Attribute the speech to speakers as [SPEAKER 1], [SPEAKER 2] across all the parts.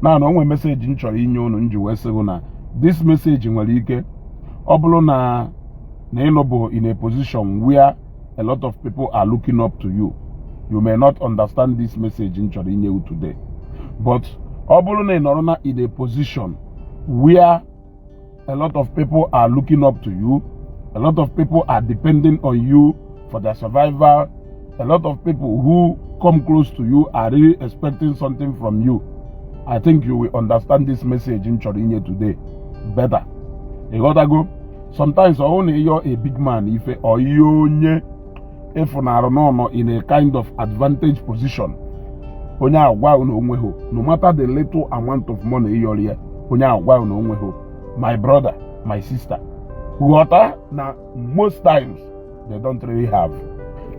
[SPEAKER 1] na onwe message m chọrọ inye unu nji wee sị na this message nwere ike ọ bụrụ na ịnọbụ in a position where a lot of people are looking up to you. You may not understand this message in chọrọ inye you today, but ọ bụrụ na ịnọrọ in a position where a lot of people are looking up to you, a lot of people are depending on you for their survival, a lot of people who come close to you are really expecting something from you, I think you will understand this message in chọrọ inye today better. You gotta go. Sometimes only you're a big man if or you if no in a kind of advantage position. No matter the little amount of money you're here, my brother, my sister, water now most times they don't really have.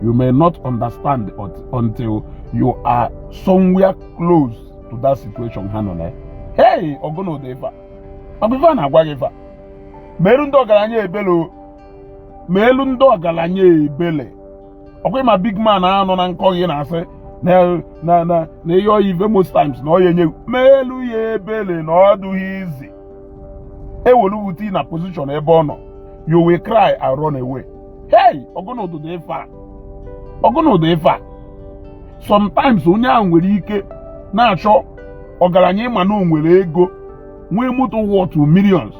[SPEAKER 1] You may not understand until you are somewhere close to that situation. Hey, Ogono Deva. Abivana Gwagiva. Merundo Galanye Ebelo. Melundo Galanye Ebele. Okay, my big man, I don't know I say. Na you're even most times no you Melu ye Ebele no do easy. Ewolu in a position ebono. You will cry and run away. Hey, Ogono do Deva. Ogono Deva. Sometimes unya nwere ike na-achọ ọgaranya ma no nwere ego nwee moto worth millions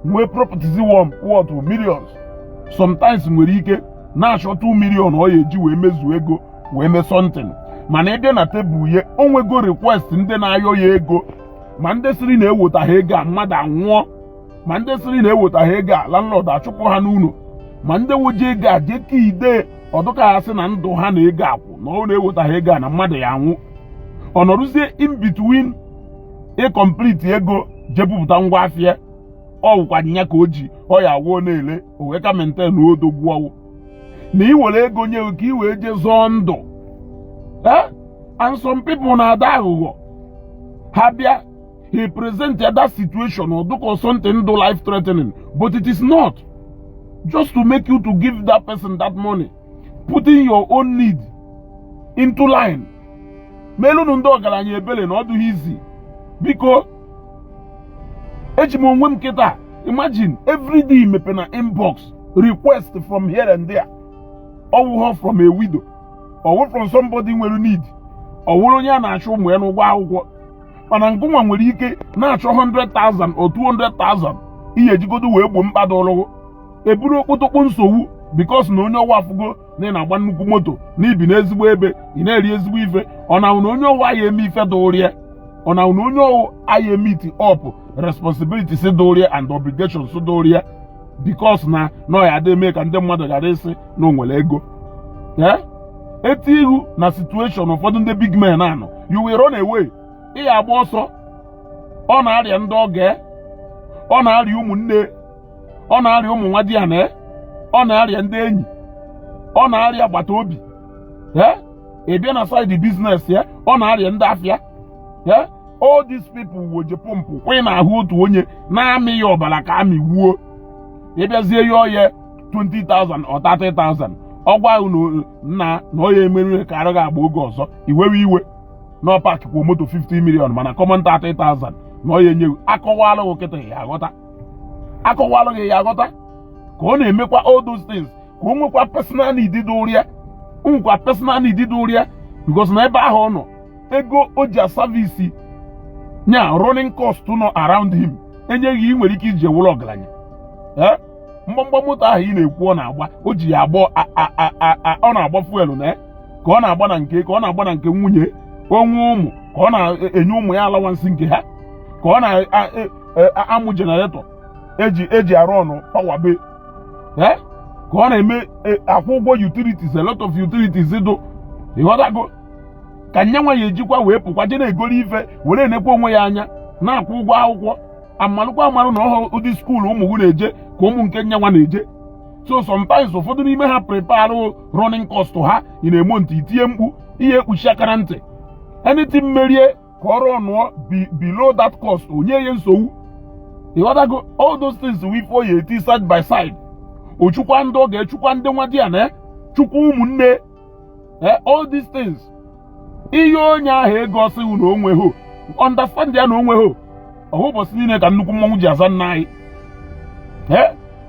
[SPEAKER 1] nwee properties worth millions. Sometimes nwere ike na-achọ 2 million ọ eji wee mezu ego wee mee something mana ebe na tebụl ye onwego request ndị na-ayọ ya ego ma ndị siri na-ewota ha ego a mmadụ anwụọ ma ndị siri na-ewota ha ego a landlord achụpụ ha n'ụlọ ma ndị woje ego a jeke ide ọdụka ha sị na ndụ ha na ego akwụ na ọ na-ewota ha ego a na mmadụ ya anwụ ọ nọrụzie in between complete ego jebupụta ngwa afịa ọ wụkwanya ka o ji ọ ya awụọ na-ele o wee ka maintain odogwu ọwụ na iwere ego nye ka iwee je zọọ ndụ. And some people na ada aghụghọ ha bịa he present that situation or do something do life threatening, but it is not. Just to make you to give that person that money, putting your own need into line. Melu ndo ọgaranya ebele na ọdụ easy because ejimo nwem keta. Imagine every day mepe na inbox request from here and there, or from a widow, or from somebody nwere need, or onye a na-achọ ụmụ ya n'ụgwọ akwụkwọ mana ngụnwa nwere ike na-achọ 100,000 or 200,000 ihe ejigodo wee gbo mkpado ọlụgụ eburu okpotokpo nsogbu because na onye ọwa afụgo na ị na-agba nnukwu moto na ibi n'ezigbo ebe ị na-eri ezigbo ife ọ na onye ọwa ya eme ife dụrịa ọ na onye ọwa ya meet up responsibilities dụrịa and obligations dụrịa because na ya adịme ka ndị mmadụ gara isi na onwere ego eti ihu na situation ụfọdụ ndị big men anọ you will run away. Ị agba ọsọ ọ na-arịa ndị oge ọ na-arịa ụmụnne ọ na-arịa ụmụ nwa di ana ọ na-arịa ndị enyi ọ na-arịa agbata obi ị bịa na side business ya ọ na-arịa ndị afịa all these people woje pọmpụ kwa ị na-ahụ otu onye na-amị ya ọbara ka amị wuo ị bịazie ya ọya 20,000 or 30,000 ọgwa ahụ na ọ ya emerụ ka arụ ga-agba oge ọzọ iwewe iwe no park kwa moto 50 million mana common 30,000 no yenye akọwala okete ya aghọta akọwala ya aghọta ka ọ na-emekwa all those things ka o nwekwa personal need doria nkwa personal need doria because na ebe ahụ nọ ego o ji service nya running cost no around him enyeghị nwere ike ije wụlọ ọgaranya mgbamgba moto ahụ ị na-ekwu ọ na-agba o ji ya agba ọ na-agba fuel na ka ọ na-agba na nke nwunye onwe ụmụ ka ọ na-enye ụmụ ya alawansi nke ha ka ọ na-amụ generator eji arụ ọnụ power bay ka ọ na-eme akwụ ụgwọ utilities, a lot of utilities do ịghọtago ka nye nwa ya ejikwa wee pụkwa je na-egori ife were enekwa onwe ya anya na-akwụ ụgwọ akwụkwọ amalụkwa amarụ na ọhụrụ ụdị skuulu ụmụ gị na-eje ka ụmụ nke nye nwa na-eje. So sometimes ụfọdụ n'ime ha prepare running cost ha ị na-emo ntị itinye mkpu ihe ekpuchi akara ntị anything merie ka ọrụ ọnụọ below that cost onye ya nsogbu ịghọtago all those things we for ya eti side by side ochukwa ndị ọ ga-echukwa ndị nwa di ya na chukwu ụmụnne all these things ihe onye ahụ ego ọsịghị na onwe ho understand ya na onwe ho ọhụ ụbọchị niile ka nnukwu mmọnwụ ji aza nna anyị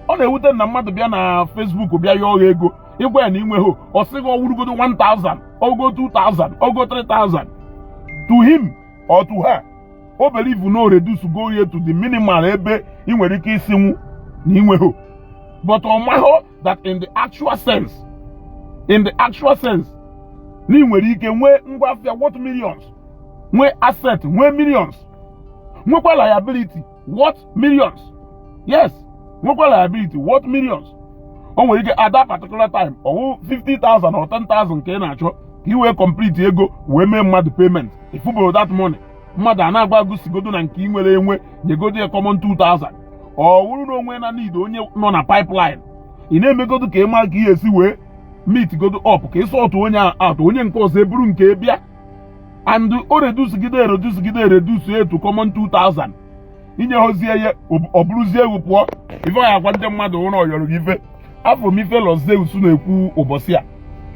[SPEAKER 1] ọ na-ewute na mmadụ bịa na Facebook bịa yọọ ego ịgwa ya na inwe ho ọ sịghị ọwụrụgodo 1000 ogo 2000 ogo 3000 to him or to her o believe no reduce go here to the minimal ebe ị nwere ike isinwu na inwe ho but ọ mahụ that in the actual sense na ị nwere ike nwee ngwa afịa worth millions, nwee asset nwee millions, nwekwa liability worth millions. Yes, nwekwa liability worth millions. O nwere ike at that particular time ọwụ 50,000 or 10,000 ka ị na-achọ ka ị wee complete ego wee mee mmadụ payment ifubero that money mmadụ a na-agba agụsigodo na nke ị nwere enwe nyegodo ya common 2,000 ọ wụrụ na onwe na need onye nọ na pipeline ị na-emegodo ka ị mara ka ị esi wee meet godo up ka ị sọtụ onye out onye nke ọzọ eburu nke bịa and o reduce ya to common 2,000 inye hozie ya ọ bụrụzie egwu pụọ ife ya agwa ndị mmadụ ụlọ ọyọrọ gị ife afọ m ife Los Zeus na-ekwu ụbọchị a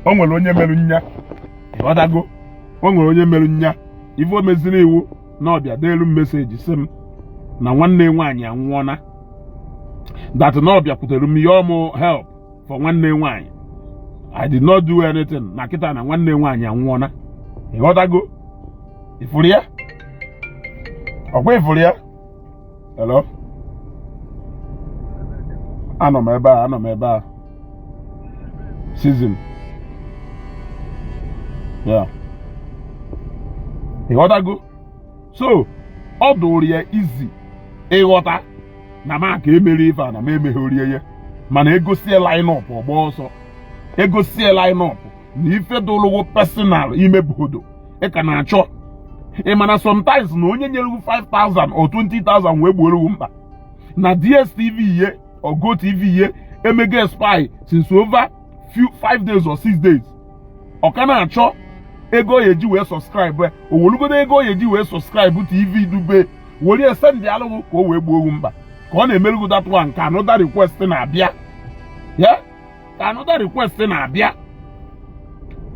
[SPEAKER 1] o nwere onye merụ nya ịghọtago o nwere onye merụ nya ife o meziri iwu na ọbịa deelu m meseji sị m na nwanne nwaanyị anwụọna that na ọbịa kwutere m ya ọmụ help for nwanne nwaanyị I did not do anything na kịta na nwanne nwaanyị anwụọna ịghọtago ifuru ya ọkwa ifuru ya hello anọ m ebe a season yeah ịghọtago so ọ dụrụ ya izi ịghọta na m aka emere ife a na m emegherie ya mana egosie line-up ọgba ọsọ egosie line-up na ife dụlụgo personal ime bodo ị ka na-achọ ị mana sometimes na onye nyere 5,000 or 20,000 wee gbuoro mkpa na DSTV ihe or GoTV ihe emego spy since over 5 days or 6 days ọ ka na-achọ ego ya eji wee subscribe owolugodo ego ya eji wee subscribe TV dube were send alụghụ ka o wee gbuo mkpa ka ọ na-emerugo that one ka another request na-abịa ka another request na-abịa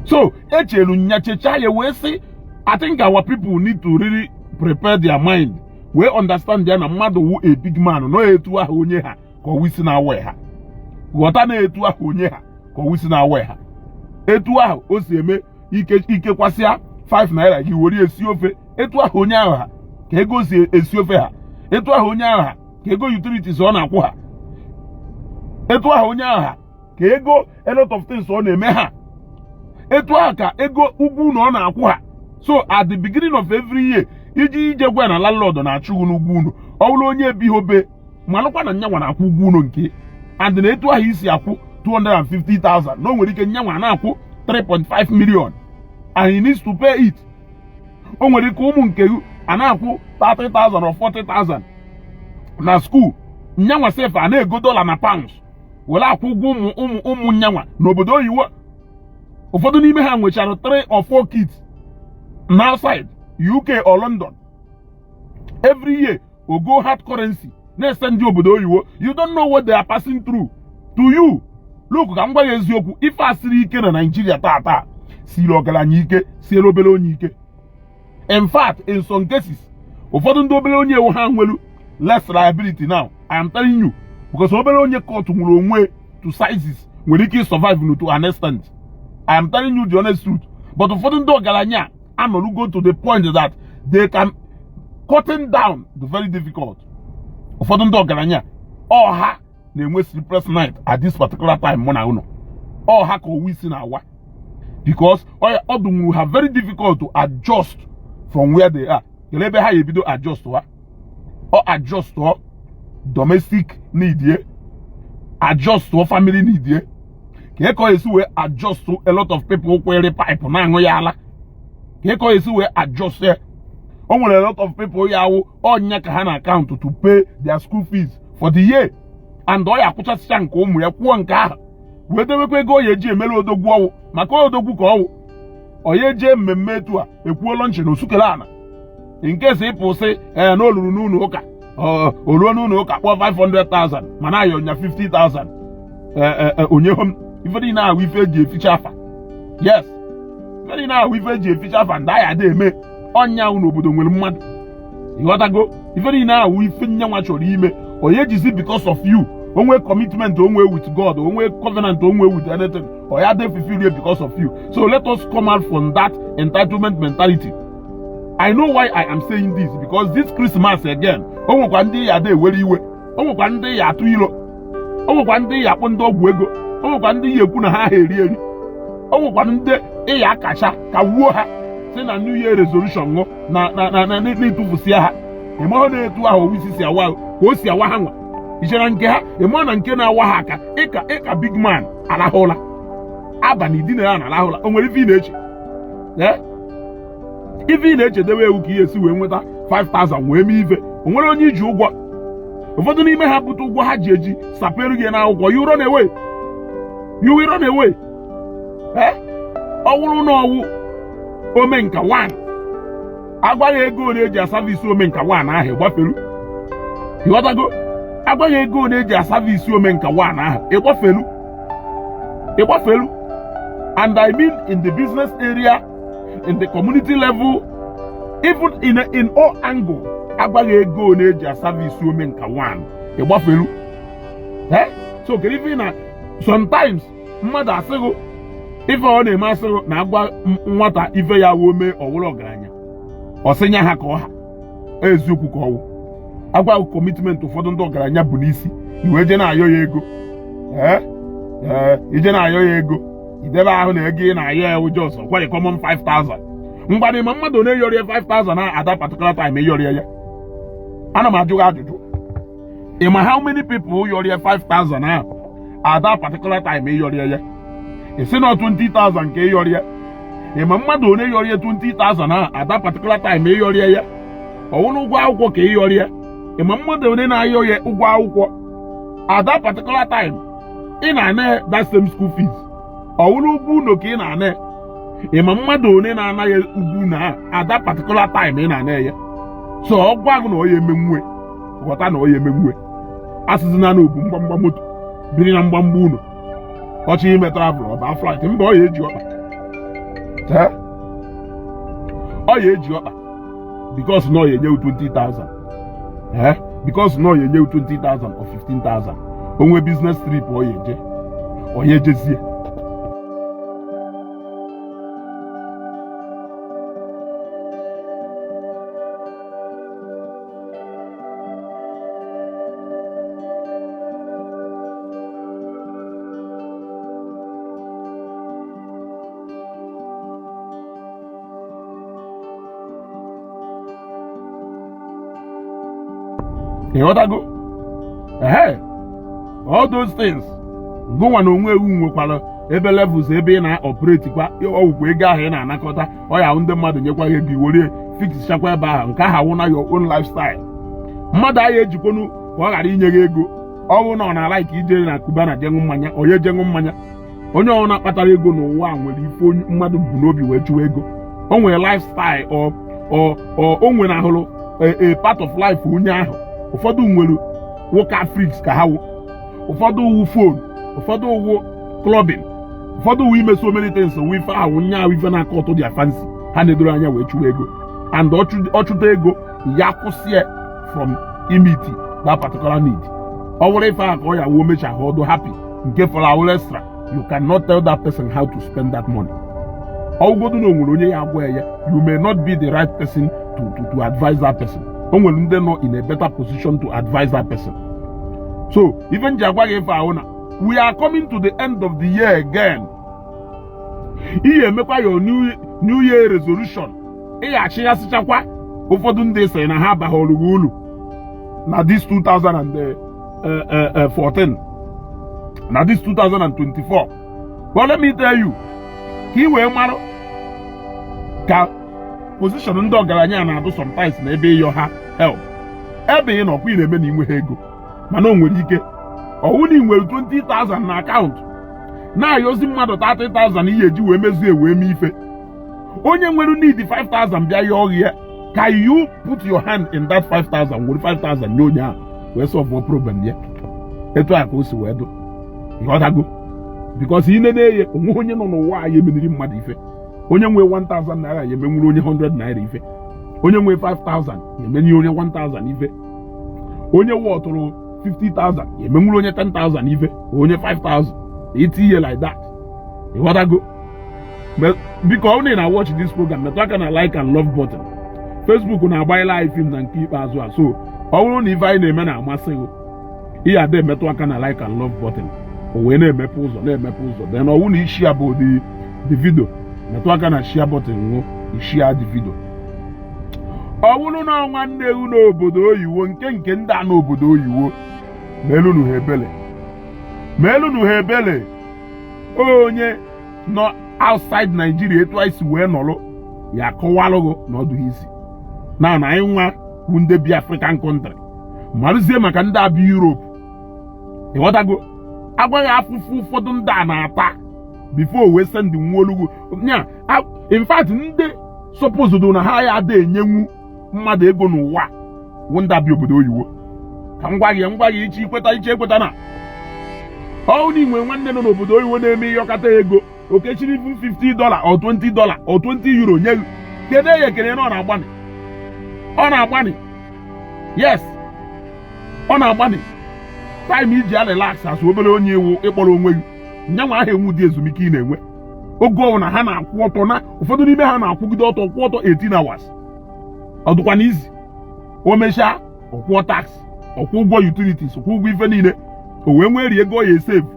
[SPEAKER 1] so echelu nyachecha ya wee sị I think our people need to really prepare their mind we understand ya na mmadụ wu a big man no etu ahụ onye ha ka o wisi na awe ha ghọta na etu ahụ onye ha ka o wisi na awe ha etu ahụ o si eme ike kwasịa 5 naira gị were esi ofe etu ahụ onye ahụ ha ka ego si esi ofe ha etu ahụ onye ahụ ha ka ego utilities ọ na-akwụ ha etu ahụ onye ahụ ha ka ego a lot of things ọ na-eme ha etu ahụ ka ego ugwu na ọ na-akwụ ha so at the beginning of every year ije gwa na landlord na-achụghị n'ugwu unu ọ bụrụ onye ebihobe malụkwa na nyanwa na-akwụ ugwu unu nke and na etu ahụ isi akwụ 250,000 na o nwere ike nyanwa na-akwụ 3.5 million and he needs to pay it. O nwere ike ụmụ nke a na-akwụ 30,000 or 40,000 na school nyanwa sef a na-ego dollar na pounds were akwụ ụgwọ ụmụ nyanwa n'obodo oyiwo ụfọdụ n'ime ha nwechara 3 or 4 kids na outside UK or London every year o go hard currency na-ese ndị obodo oyiwo you don't know what they are passing through to you. Look ka m gwa ya eziokwu ife asịrị ike na Nigeria taa siri ọgaranya ike siere obere onye ike. In fact in some cases ụfọdụ ndị obere onye ewu ha nwelu less liability now I am telling you because obere onye court nwere onwe to sizes nwere ike survive to an extent. I am telling you the honest truth. But ụfọdụ ndị ọgaranya go to the point that they can cutting down the very difficult. Ụfọdụ ndị ọgaranya ha na-enwe sleepless night at this particular time mụ na ụnọ ha ka owu isi na-awa because ọdụ will have very difficult to adjust from where they are. Kele ebe ha ebido adjust ha or adjust to domestic need ye adjust to family need ye ka eko esi wee adjust to a lot of people kwere pipe na aṅụ ya ala ka eko esi wee adjust ya o nwere a lot of people ya awụ ọnya ka ha na account to pay their school fees for the year and ọ ya akwụchasịcha nke ụmụ ya kwụọ nke ahụ wee debekwa ego ya eji emere odogwu ọwụ maka odogwu ka ọwụ onye jee mmemme etu a ekwuo lunch na osukele ana nke si ịpụ sị na oluru n'ụlọ ụka oruo n'ụlọ ụka kpọọ 500,000 mana ayọ nya 50,000 onye hom ife dị na-ahụ ife eji eficha afa yes ife dị na-ahụ ife eji eficha afa ndị anyị ada eme ọnya n'obodo nwere mmadụ ịghọtago ife niile ahụ ife nyanwa chọrọ ime onye jizi because of you onwe commitment onwe with God onwe covenant onwe with anything or ya dey fulfill because of you. So let us come out from that entitlement mentality. I know why I am saying this because this Christmas again onwekwa ndị ya dey ewere iwe onwekwa ndị ya atụ ilo onwekwa ndị ya akpọ ndị ọgwụ ego onwekwa ndị ya ekwu na ha eri onwekwa ndị ya akacha ka wuo ha si na New Year resolution ṅụ na n'itufusia ha ịmahụ na-etu ahụ owisi si awa ka o si awa ha nwa ichere nke ha ịmahụ na nke na-awa ha aka ịka big man alahụla abalị di na ya na alahụla o nwere ife ị na-eche ife ị na-echedewe ewu ka ihe esi wee nweta 5,000 wee mee ife o nwere onye iji ụgwọ ụfọdụ n'ime ha bute ụgwọ ha ji eji sapere gị n'akwụkwọ you run away you will run away ọ wụrụ na ọwụ omenka 1 agwaghị ego ole eji asavisi omenka 1 ahụ ịgbafelu ịghọtago agwaghị ego ole eji asavisi omenka 1 ahụ ịgbafelu and I mean in the business area in the community level even in all angle agwaghị ego ole eji asavisi omenka 1 ịgbafelu so kedu ife na sometimes mmadụ asịghị ife ọ na-eme asịghị na agwa nwata ife ya wee mee ọwụrụ ọgaranya ọsịnya ha ka ọha eziokwu ka ọwụ agwa commitment ụfọdụ ndị ọgaranya bụ n'isi iwe je na-ayọ ya ego ije na-ayọ ya ego idebe ahụ na ego ị na-ayọ ya ụjọ ọsọ kwa common 5,000 mgbadị ma mmadụ na-eyọrịa 5,000 na ada particular time eyọrịa ya ana m ajụ gị ajụjụ ịma how many people yọrịa 5,000 ahụ ada particular time eyọrịa ya isi na 20,000 ka eyọrịa ịma mmadụ one yọrịa 20,000 ahụ ada particular time eyọrịa ya ọwụna ụgwọ akwụkwọ ka eyọrịa ịma mmadụ one na-ayọ ya ụgwọ akwụkwọ ada particular time ị na-ana that same school fees ọwụna ụgwọ ụlọ ka ị na-ana ịma mmadụ one na-anaghị ugwu na ada particular time ị na-ana ya so ọ gwa gị na ọ ya emenwe ghọta na ọ ya emenwe asịzina na obu mgbamgba moto biri na mgbamgba ụlọ ọchị ime travel ọba flight mba ọ ya eji ọkpa because na ọ ya enyewu 20,000 because na ọ ya enyewu 20,000 or 15,000 onwe business trip ọ ya ejezie ịghọtago all those things gụnwa na onwe ewu nwekwara ebe levels ebe ị na-operate kwa ọwụkwa ego ahụ ị na-anakọta ọ ya ndị mmadụ nyekwa ihe gị were fixchakwa ebe ahụ nke ahụ awụ na your own lifestyle mmadụ ahụ ejikwonu ka ọ ghara inye gị ego ọ bụrụ na ọ na-ala ka ijere na Kuba na jenwu mmanya onye jenwu mmanya onye ọ na-akpatara ego n'ụwa nwere ife onye mmadụ bụ n'obi wee chụwa ego o nwere lifestyle o nwere ahụrụ a part of life onye ahụ ụfọdụ nwere worker freaks ka ha wụ ụfọdụ uwu phone ụfọdụ uwu clubbing ụfọdụ uwu ime so many things wu ife ahụ nye ahụ ife na-akọ ọtụ dia fancy ha na-edoro anya wee chụwa ego and ọchụta ego ya kwụsịa from imiti that particular need ọ bụrụ ife ahụ ka ọ ya wuo mecha ha ọdụ happy nke for our extra you cannot tell that person how to spend that money ọgwụgodu na onwere onye ya agwa ya you may not be the right person to advise that person o nwere ndị nọ in a better position to advise that person. So even ji agwa gị ife ahụ na we are coming to the end of the year again. Ihe emekwa your new year resolution ihe achịghasịchakwa ụfọdụ ndị sị na ha abaghọrọ ulu na this 2014 na this 2024. But let me tell you ka ị wee marụ ka position ndị ọgaranya na-adụ sometimes na ebe ịyọ ha help ebe ị nọkwa ị na-eme na inwe ha ego mana o nwere ike ọwụ na ị nwere 20,000 na akaụntụ na-ayọzi mmadụ 30,000 ihe eji wee mezie wee mee ife onye nwere need 5,000 bịa ya ọghịa can you put your hand in that 5,000 were 5,000 nye onye ahụ wee solve problem ya etu a ka o si wee dụ ịghọtago because ị na-eye onwe onye nọ n'ụwa anyị emeniri mmadụ ife onye nwee 1,000 naira ya emenwuru onye 100 naira ife onye nwe 5,000 emenye onye 1,000 ife, onye wọtụrụ 50,000 emenwuru onye 10,000 ife, onye 5,000 etinye like that. Ịghọtago? Biko ọ na watch this program, metụ aka na like and love button. Facebook na-agbanyela anyị film na nke ikpeazụ a, so ọ bụrụ na ife anyị na-eme na-amasị gị, ị ga-ada emetụ aka na like and love button, o wee na-emepe ụzọ then ọ bụrụ na ishia bụ the video, metụ aka na share button nwụ ishia the video. Ọ bụrụ na nwanne ewu n'obodo oyiwo nke ndị a n'obodo oyiwo, meelụnụ ha ebele onye nọ outside Nigeria etu anyị si wee nọrọ ya akọwalụgo n'ọdụ isi na anyị nwa bụ ndị bi African country marụzie maka ndị abịa Europe. Ịghọtago? Agwaghị afụfụ ụfọdụ ndị a na-ata before wee send nwaolugwu nya. In fact, ndị supposed na ha ya ada enyenwu mmadụ ego n'ụwa wụ ndị abịa obodo oyiwo. Ka m gwa gị iche ekweta na ọ n'inwe nwanne nọ n'obodo oyiwo na-eme ihe ọkata ego okechiri $50 or $20 or €20 nye gị, kedu ya ekele na ọ na-agbani yes, ọ na-agbani time iji a relax asụ obere onye iwu ịkpọrọ onwe gị nyanwa ahụ enwu dị ezumike ị na-enwe oge ọwụ na ha na-akwụ ọtọ, na ụfọdụ n'ime ha na-akwụgide ọtọ kwụ ọtọ 18 hours. Ọ dụkwa n'izi o mechaa ọkwụọ tax, ọkwụ ụgwọ utilities, ọkwụ ụgwọ ife niile, o wee nwere ego ọ ya esevu.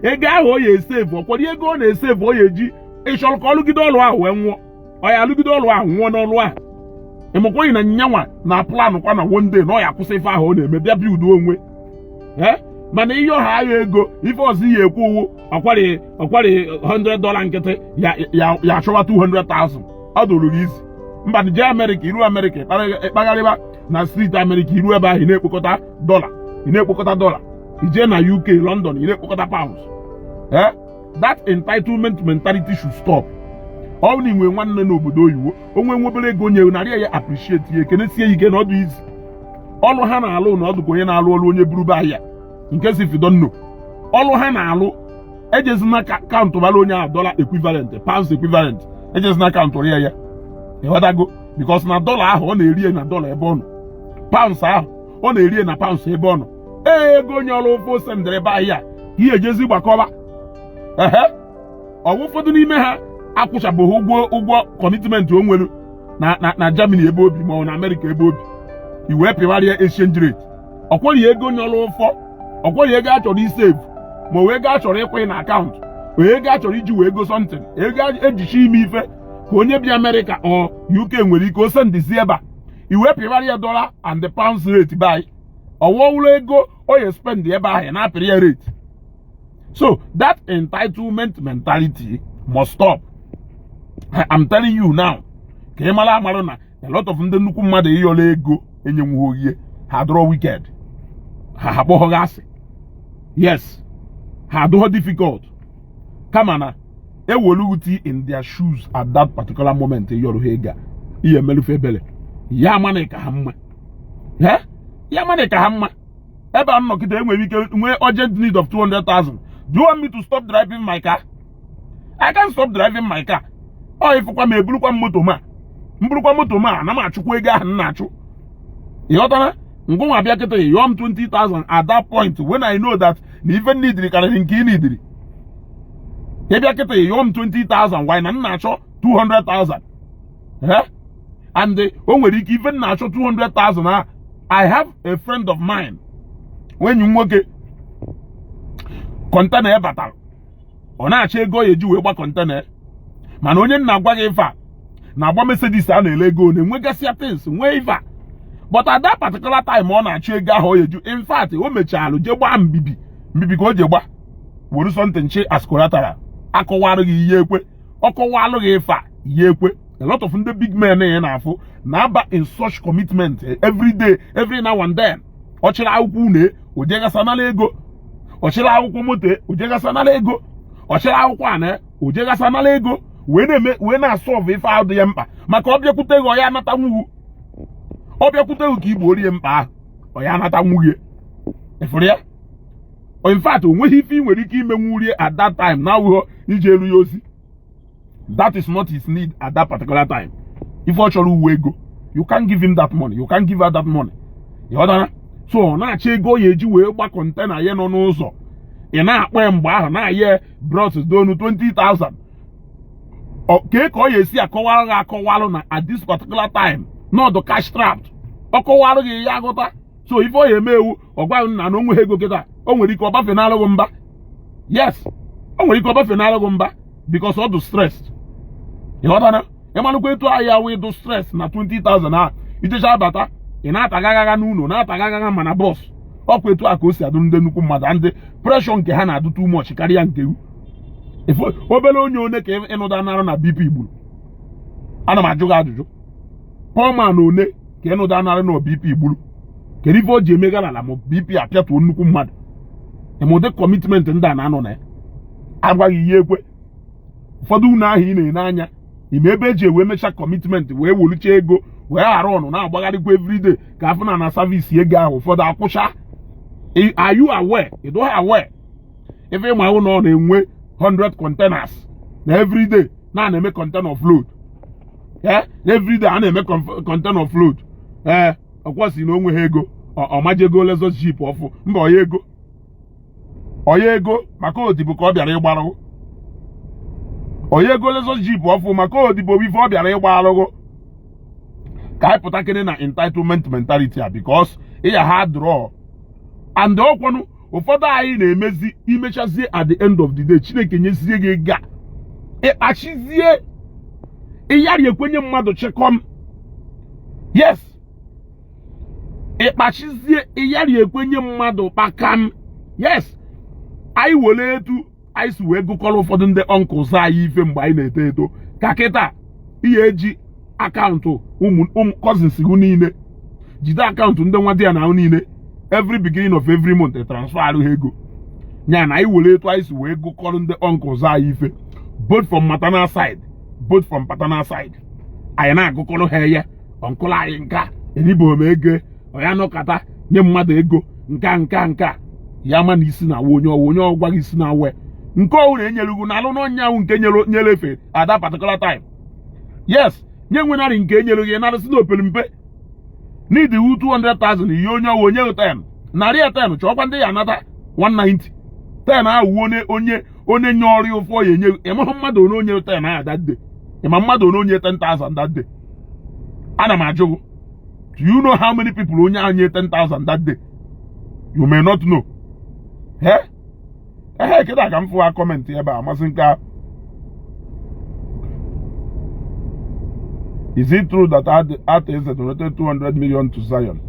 [SPEAKER 1] Ego ahụ ọ ya esevu ọkwado ego ọ na-esevu ọ ya eji ịchọrọ ka ọ lụgide ọlụ ahụ wee nwụọ, ọ ya alụgide ọlụ ahụ nwụọ n'ọlụ ahụ. Emekwaghị na nyanwa na plan kwa na one day na ọ ya akwụsị ife ahụ ọ na-eme bịa biudo onwe mana ihe ọha agha ego ife ọzọ ihe ekwu owu ọkwari $100 nkịtị ya achọwa 200,000. Ọ dụrụ gị isi mba jee Amerịka, iru Amerịka ịkpagharịba na street Amerịka, iru ebe ahụ ị na-ekpokọta dọla, ijee na UK, London ị na-ekpokọta pounds. That entitlement mentality should stop. Ọ bụ na inwe nwanne n'obodo oyiwo onwe nwobere ego nye narị ya appreciate ya ekenesie ya ike na ọdụ isi ọlụ ha na-alụ na ọdụ ka onye na-alụ ọlụ onye buru be ahịa nke si fidonno ọlụ ha na-alụ ejezina kaụntụ bara onye ahụ dollar equivalent, pounds equivalent, ejezina kaụntụ ya ịghọtago, because na dọla ahụ ọ na-eri na dọla ebe ọ nọ, pounds ahụ ọ na-eri na pounds ebe ọ nọ. Ego onye ọrụ ofe ose ndere ebe ahịa ihe ejezi gbakọba. Ọwụ ụfọdụ n'ime ha akwụchabụghị ụgwọ commitment o nwere na Germany ebe obi ma ọ na America ebe obi, iwee pịwarịa exchange rate. Ọkwọrị ego onye ọrụ ụfọ, ọkwọrị ego a chọrọ isave ma o ego a chọrọ ịkwụ na akaụntụ, o ego a chọrọ iji wee go something, ego ejichi ime ife ka onye bi America or UK nwere ike o sendizi ebe a, iwee pịwarịa dollar and the pounds rate by ọwụwụrụ ego o ya spend ebe ahụ na-apịrị ya rate. So that entitlement mentality must stop. I'm telling you now, ka ị mara amarụ na a lot of ndị nnukwu mmadụ ịyọrọ ego enyenwughị ogie ha adọrọ wicked, ha akpọghị asị, yes, ha adọghị difficult, kama na ewoluti in their shoes at that particular moment ịyọrọ ha ego ihe emelufe ebele ya mana ka ha mma, ya mana ka ha mma. Ebe a nnọkịta enwere ike nwee urgent need of 200,000. Do you want me to stop driving my car? I can't stop driving my car. Ọ ifụkwa m eburukwa moto ma na m achụkwa ego ahụ na-achụ. Ịghọtara? Ngwa abịa kịta yọọ m 20,000 at that point when I know that na ife nidiri karịrị nke ị nidiri. Ịbịa kịta yọọ m 20,000 why na m na-achọ 200,000. And o nwere ike ife m na-achọ 200,000. I have a friend of mine when you nwoke container batara ọ na-achọ ego ya eji wee gba container, mana onye na-agwa gị ife a na-agba Mercedes a na-ele ego na-enwegasịa things nwee ife a, but at that particular time ọ na-achọ ego ahụ ya eju. In fact o mechalụ je gbaa mbibi ka o je gba were something chi as collateral, akọwarụ gị ihe ekwe, ọkọwalụ gị ife a ihe ekwe. A lot of ndị big men na-afụ na-aba in such commitment every day, every now and then. Ọ chịrị akwụkwọ une o jegasanala ego, ọ chịrị akwụkwọ moto o jegasanala ego, ọ chịrị akwụkwọ ana o jegasanala ego, wee na-asọlve ife ahụ dị ya mkpa, maka ọ bịakwute gị ọ ya anata nwughu, ọ bịakwute gị ka igbo orie mkpa ahụ ọ ya anata nwughe. Efere ya, in fact o nweghị ife ị nwere ike ime nwurie at that time na awụghọ iji elu ya ozi. That is not his need at that particular time. Ife ọ chọrọ uwe ego You can't give him that money. You can't give her that money. You understand? So na-achọ ego ya eji wee gba container ya nọ n'ụzọ. Ị na-akpọ mgbe ahụ na-aye bros donu 20,000. Ka ọ ya esi akọwara gị akọwalụ na at this particular time not the cash trapped. Ọ kọwara gị ya agụta. So if ọ ya eme ewu ọ gwaghị na onwe ego kịta o nwere ike ọbafe n'alụghị mba. Yes, o nwere ike ọbafe n'alụghị mba because ọ dị stressed. You understand? Ịmalụkwa etu ahịa wee dị stress na 20,000 ahụ itecha abata ị na-atagagagha n'ụlọ na-atagagagha mana bọs ọkwa etu a ka o si adụ ndị nnukwu mmadụ ndị pressure nke ha na-adụ too much karịa nke obere onye ka ịnụda narụ na BP gburu. Ana m ajụ gị ajụjụ, poor man one ka ịnụda narụ na BP gburu, kedu ife o ji emegara ala ma BP apịatuo nnukwu mmadụ? Emode commitment ndị a na-anọ na ya agwaghị ihe ekwe. Ụfọdụ unu ahụ ị na-ene anya ime ebe eji ewe mecha commitment wee wolucha ego wee ghara ọnụ na-agbagharịkwa everyday ka afọ na service ego ahụ ụfọdụ akwụcha. Are you aware? You don't aware? If ịma ahụ na ọ na-enwe 100 containers na everyday na-eme container of load. Everyday a na-eme container of load. Ọkwasị na onwe ha ego ọmajego Lexus Jeep ọfụ mba onye ego maka odibo ka ọ bịara ịgbarụ. Onye ego Lexus Jeep ọfụ maka odibo ife ọ bịara ịgba arụgụ. Ka anyị pụta kene na entitlement mentality a because ịya ha draw and ọkwanụ ụfọdụ anyị na-emezi imechazie at the end of the day Chineke nyezie gị ego a ịkpachizie ịyari ekwenye mmadụ chekom. Yes, ịkpachizie ịyari ekwenye mmadụ kpakam. Yes, anyị were etu anyị si wee gụkọrọ ụfọdụ ndị uncles anyị ife mgbe anyị na-eto eto ka kịta ihe eji akaụntụ ụmụ cousins gị niile jide akaụntụ ndị nwa di ya na ahụ niile every beginning of every month transfer ha ego nya na anyị were etu anyị si wee gụkọrọ ndị uncles anyị ife both from maternal side both from paternal side. Anyị na-agụkọrọ ha ya ọnkụl anyị nka enibo m ego ọya nọkata nye mmadụ ego nka ya ma na isi na awa onye ọgwa gị isi na awa nke ọwụ na-enyere ugwu na alụ n'ọnyanwụ nke nyere efe at that particular time. Yes, nye nwenarị nke enyere gị narịsị na opere mpe need 200,000 ihe onye ọwụ onye 10 narị 10 chọọkwa ndị ya anata 190 10 ahụ onye nye ọrụ ụfọ ya enye ịmahụ mmadụ onye 10 ahụ that day ịma mmadụ onye 10,000 that day. Ana m ajụ, do you know how many people onye ahụ nye 10,000 that day? You may not know. Kịta ka m fụwa kọmentị ebe a masị nke is it true that Arte donated 200 million to Zion?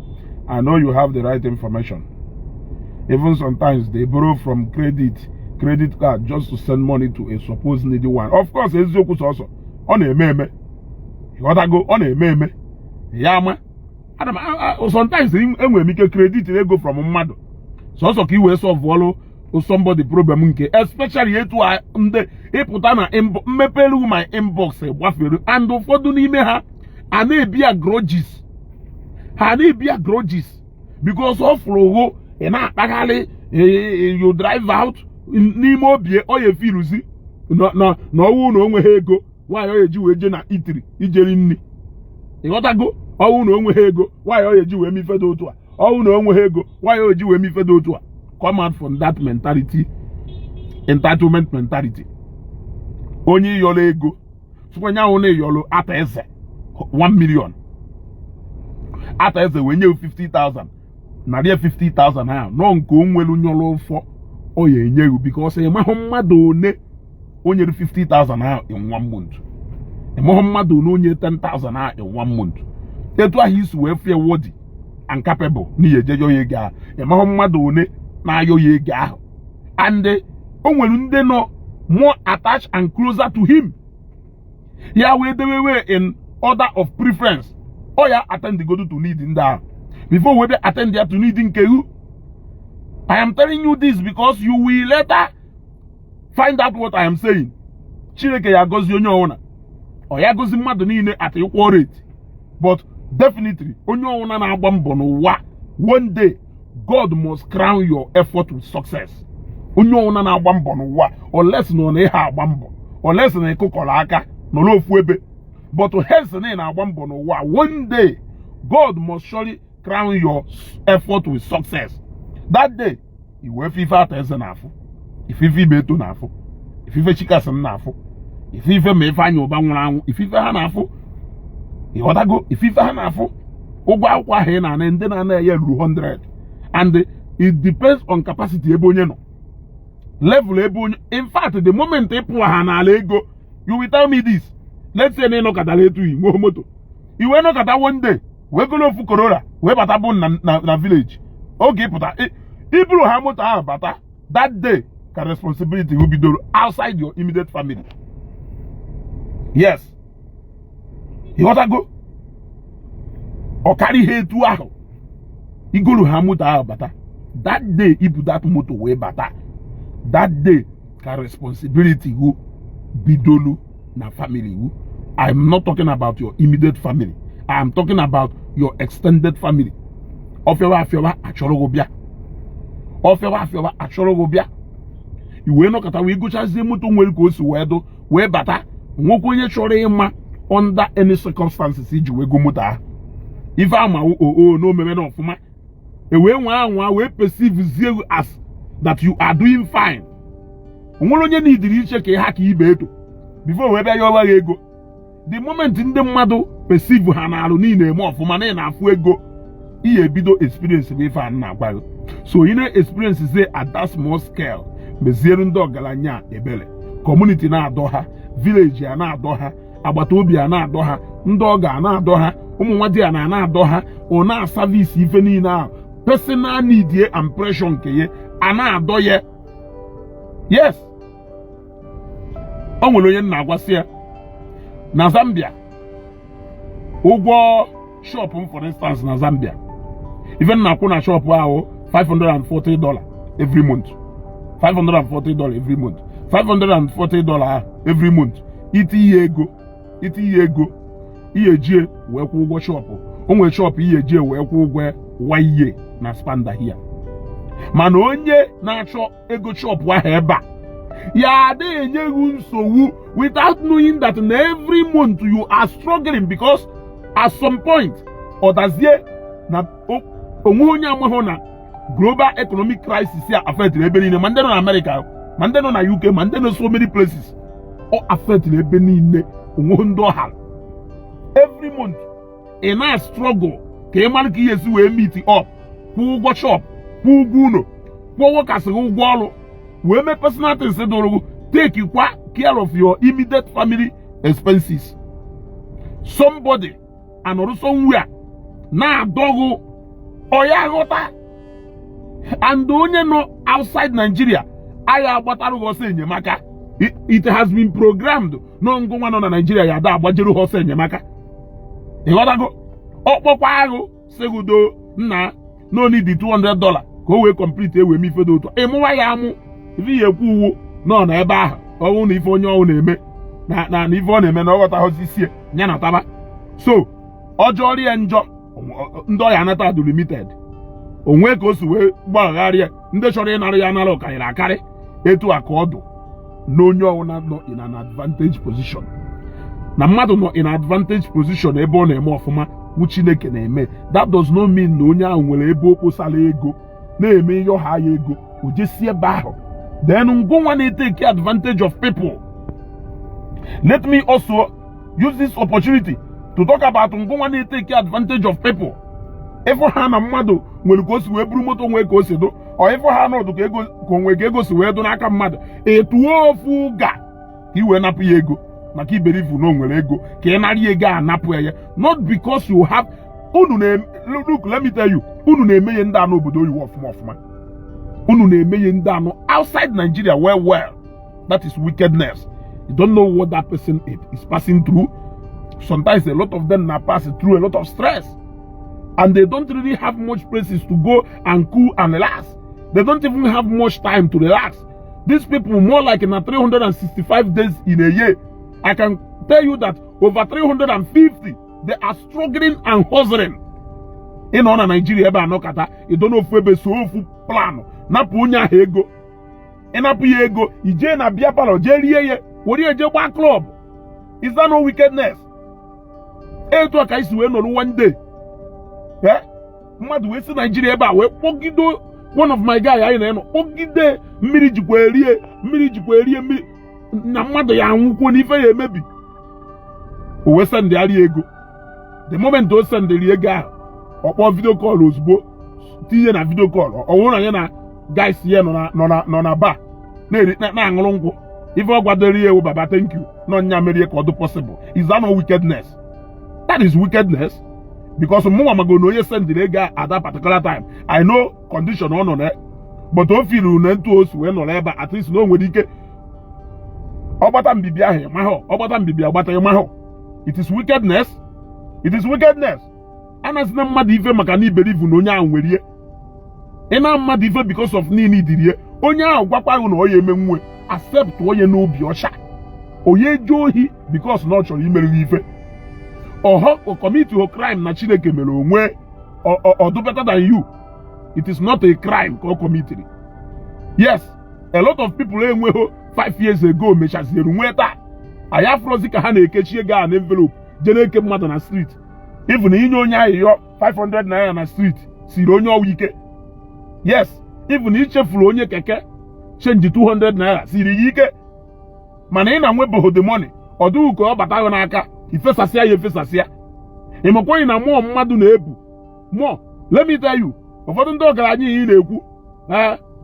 [SPEAKER 1] I know you have the right information. Even sometimes they borrow from credit card just to send money to a supposed needy one. Of course, eziokwu sọsọ ọ na-eme eme. Ịghọtago ọ na-eme eme. Ya ma sometimes enwere m ike credit ego from mmadụ sọsọ ka i wee solve ọlụ somebody problem nke especially etu ndị ịpụta na mmepelu my inbox gbafere and ụfọdụ n'ime ha a na-ebia grudges because of fụrụ ị na-akpagharị you drive out n'ime obi ọ ya efiruzi na ọwụ na onwe ha ego nwaanyị ọ ya eji wee je na itiri ijeri nri. Ịghọtago ọwụ na onwe ha ego nwaanyị ọ ya eji wee mifedo otu a ọwụ na onwe ha ego nwaanyị ọ ya eji wee mifedo otu a. Come out from that mentality, entitlement mentality. Onye yolo ego sụkwanya ahụ na yolo ata eze 1 million ata eze wee nye 50,000 narị 50,000 ahụ nọ nke o nwere nyolo ụfọ ọ ya enye you because ịmahụ mmadụ one onye 50,000 ahụ in 1 month. Ịmahụ mmadụ one onye 10,000 ahụ in 1 month. Etu ahụ isi wee feel worthy and capable n'ihe ejejo ya ego ahụ. Ịmahụ mmadụ one na-ayọ ya ego ahụ and o nwere ndị nọ more attached and closer to him. Ya wee dewewe in order of preference ọ ya attend go to need ndị ahụ before we attend ya to need nke you. I am telling you this because you will later find out what I am saying. Chineke ya gozi onye ọwụna ọ ya gozi mmadụ niile at equal rate but definitely onye ọwụna na-agba mbọ n'ụwa one day God must crown your effort with success. Onye ọwụna na-agba mbọ n'ụwa unless na ọ na-ehe agba mbọ unless na ịkụkọrọ aka nọ n'ofu ebe but health na agba mbọ n'ụwa. One day God must surely crown your effort with success. That day iwe fife ateze n'afọ, ifife beto n'afọ, ifife chikasim n'afọ, ifife ma ife anya ụba nwụrụ anwụ, ifife ha n'afọ. Ịghọtago? Ifife ha n'afọ. Ụgwọ akwụkwọ ahụ ị na-ana ndị na-ana ya ruru 100, and it depends on capacity ebe onye nọ, level ebe onye. In fact, the moment ị pụọ ha n'ala ego, you will tell me this. Let's say na ị nọkọtara etu i nwee moto, iwe nọkọta one day wee golo ofu Corolla wee bata bụ na village. Oge ịpụta iburu ha moto ahụ bata, that day ka responsibility will bidoro outside your immediate family. Yes, ịghọtago? Ọ karị ihe etu ahụ igolu ha moto ahụ bata, that day ibu that moto wee bata, that day ka responsibility will bidolu na family wu. I'm not talking about your immediate family. I'm talking about your extended family. Ofewa achọrọ go bịa. Ofewa achọrọ go bịa. Iwe nọkọta wee gochazie moto nwere ka o si wee bata, nwoke onye chọrọ ịma under any circumstances iji wee go moto ahụ. Ife ama no meme na ọfụma. Ewe nwa wee perceive you as that you are doing fine. Onwere onye n'idiri iche ka ha ka ibe eto before wee bịa yọwa ego. The moment ndị mmadụ perceive ha na alụ niile eme ọfụma na ị na-afụ ego, ihe ebido experience bụ ife a na-agwa gị. So ị na-experience say at that small scale, meziere ndị ọgaranya ebele, community na-adọ ha, village a na-adọ ha, agbata obi a na-adọ ha, ndị ọga a na-adọ ha, ụmụ nwa di a na-adọ ha, ọ na-service ife niile ahụ, personal need ye and pressure nke ye a na-adọ ye. Yes, o nwere onye na-agwasị ya na Zambia, ụgwọ shop for instance na Zambia, even na-akwụ na shop ahụ $540 every month. $540 every month. $540 every month. Itinye ego ihe jie wee kwụ ụgwọ shop. O nwere shop ihe jie wee kwụ ụgwọ waye na spanda here. Mana onye na-achọ ego shop ahụ ebe a, ya adịghị enye gị nsogbu without knowing that in every month you are struggling, because at some point ọ dazie na onwe onye amahụ na global economic crisis ya affect ebe niile, ma ndị nọ na America, ma ndị nọ na UK, ma ndị nọ so many places. Ọ affect ebe niile, onwe ndị ọha. Every month ị na-struggle ka ị mara ka ihe si wee meet up, kwụ ụgwọ shop, kwụ ụgwọ ụlọ, kwụọ workers ụgwọ ọrụ, wee mee personal things doro, take care of your immediate family expenses. Somebody anọrụ somewhere na-adọgụ ọya ghọta, and onye nọ outside Nigeria aya agbatara ọsọ enyemaka. It has been programmed no ngwa nọ na Nigeria ya da agbajere ọsọ enyemaka. Ịghọtago? Ọkpọkwa ahụ segudo nna no need $200 ka o wee complete ewe m ife dị otu. Ịmụwa ya amụ ife ihe ekwu uwu nọ na ebe ahụ, ọnwụ na ife onye ọnwụ na-eme na ife ọ na-eme na ọghọtaghọzi isi ya na taba. So ọjọọ rie njọ, ndị ọya anata adụ limited. Onwe ka o si wee gbagharịa ndị chọrọ ịnara ya anara ọkarịrị akarị. Etu aka ọdụ na onye ọwụna nọ in an advantage position, na mmadụ nọ in advantage position ebe ọ na-eme ọfụma wụ Chineke na-eme. That does not mean na onye ahụ nwere ebe o kposara ego na-eme ihe ọha ya ego o jesi ebe ahụ. Then ngwa na-take advantage of people. Let me also use this opportunity to talk about ngwa na-take advantage of people. Ifo ha na mmadụ nwere ka o si wee buru moto nwee ka o si do, ọ ifo ha n'ọdụ ka ego ka onwe ka ego si wee do n'aka mmadụ, etuo ofu ga ka iwe napụ ya ego maka iberifu na o nwere ego ka ị narị ego a napụ ya. Not because you have look, let me tell you, unu na-eme ihe ndị anụ obodo oyibo ọfụma. Unu na-eme ihe ndị anụ outside Nigeria well. That is wickedness. You don't know what that person is passing through. Sometimes a lot of them are passing through a lot of stress, and they don't really have much places to go and cool and relax. They don't even have much time to relax. These people, more like in 365 days in a year, I can tell you that over 350, they are struggling and hustling. In on Nigeria, ebe anokata, you don't know if we so plan. Napu unya ego, enapu ego, ije na bia palo, je liye, wori eje one club. Is that no wickedness? etu a ka isi wee nọrọ one day mmadụ wee si Nigeria ebe a wee kpọgide one of my guy anyị na-enọ kpọgide mmiri jikwa erie mmiri na mmadụ ya anwụkwuo n'ife ya emebi o wee sendịarị ego. The moment o sendịrị ego ahụ ọkpọ video call ozugbo tinye na video call ọ nwụrụ anya na guys ya nọ na bar na-aṅụrụ nkwụ ife ọ gwadoro ya ewu baba thank you nọ nya merie ka ọ dị possible. Is that not wickedness? That is wickedness. Because mụnwa mago na onye sendịrị ego at that particular time I know condition ọ nọ na but o feel na ntu osu wee nọrọ ebe at least na o nwere ike ọgbata mbibi ahụ mahụ ọgbata mbibi agbata mahụ. It is wickedness. It is wickedness. Anasị na mmadụ ife maka na iberivu na onye ahụ nwere ihe. Ị na mmadụ ife because of nini dịrị ihe onye ahụ gwakwa ahụ na ọ ya eme nwe accept onye n'obi ọcha onye eje ohi because na ọ chọrọ imeriri ife or commit a crime na Chineke mere onwe or do better than you. It is not a crime ka ọ committed. Yes, a lot of people enweghị 5 years ago mechaziere nwe taa anyị afrozi ka ha na-ekechi ego a na envelope je na-eke mmadụ na street. Even inye onye ahịhịọ 500 naira na street siri onye ọwa ike. Yes, even ichefuru onye keke change 200 naira siri ya ike. Mana ị na-nwebụghị the money ọ dịghị ka ọ bata n'aka ifesasịa ya efesasịa. Ịmakwaghị na mmụọ mmadụ na-ebu mmụọ. Let me tell you, ụfọdụ ndị ọgaranya ị na-ekwu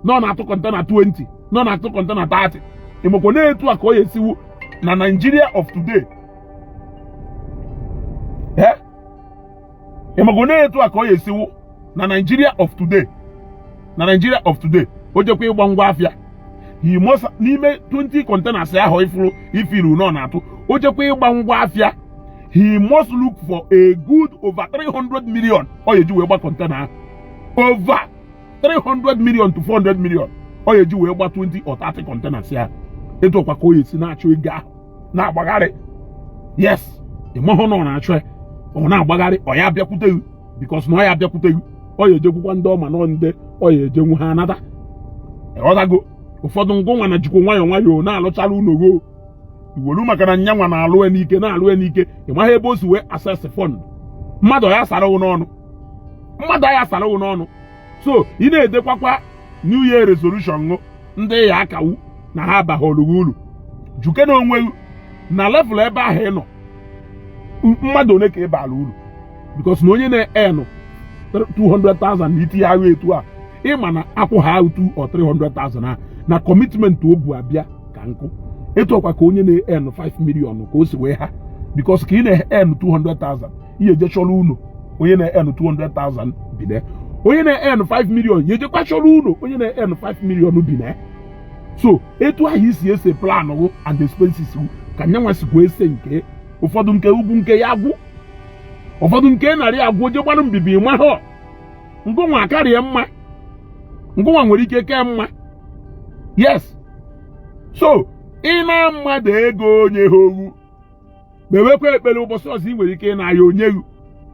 [SPEAKER 1] nọ na-atụ kọntena 20 nọ na-atụ kọntena 30. Ịmakwa na-etu a ka ọ ya esiwu na Nigeria of today. Ịmakwa na-etu a ka ọ ya esiwu na Nigeria of today. Na Nigeria of today o jekwa ịgba ngwa afịa he must n'ime 20 containers ahụ ifiru nọ na-atụ o jekwa ịgba ngwa afịa he must look for a good over 300 million ọ ya eji wee gba container over 300 million to 400 million ọ ya eji wee gba 20 or 30 containers ya. Etu ọkwa ka o esi na-achọ ego ahụ na-agbagharị. Yes, ịmahụ na ọ na-achọ ọ na-agbagharị ọ ya abịakwuteghị because na ọ ya abịakwuteghị ọ ya ejekwukwa ndị ọma nọ ndị ọ ya ejenwu ha anata. Ọdago ụfọdụ ngụnwa na jikwa nwayọọ na-alụchara unogo iwelu maka na nyanwa na-alụ n'ike na-alụ n'ike ịmaghị ebe o si wee access fund mmadụ ya sara n'ọnụ so ị na-edekwakwa New Year resolution ndị ya akawu na ha abaghị uru juke na onwe na level ebe ahụ ị nọ mmadụ one ka ị bara uru because na onye na-enụ 200,000 na iti ahụ etu a ịma na akwụ ha 2 or 300,000 ha na commitment o bu abịa ka nkụ. Etu ọkwa ka onye na-enụ 5 million ka o si wee ha because ka ị na-enụ 200,000 ihe eje chọrọ unu onye na-enụ 200,000 bine onye na-enụ 5 million ya ejekwa chọrọ unu onye na-enụ 5 million bine. So etu ahụ isi ese plan wụ and expenses ka nyanwa sikwa ese nke ụfọdụ nke ugwu nke ya agwụ ụfọdụ nke narị agwụ je gbanụ mbibi mahụ ngụnwa akarịa mma ngụnwa nwere ike kee mma. Yes, so ị na mmadụ ego onye ha owu mewekwa ekpere ụbọchị ọzọ ị nwere ike na-aya onye.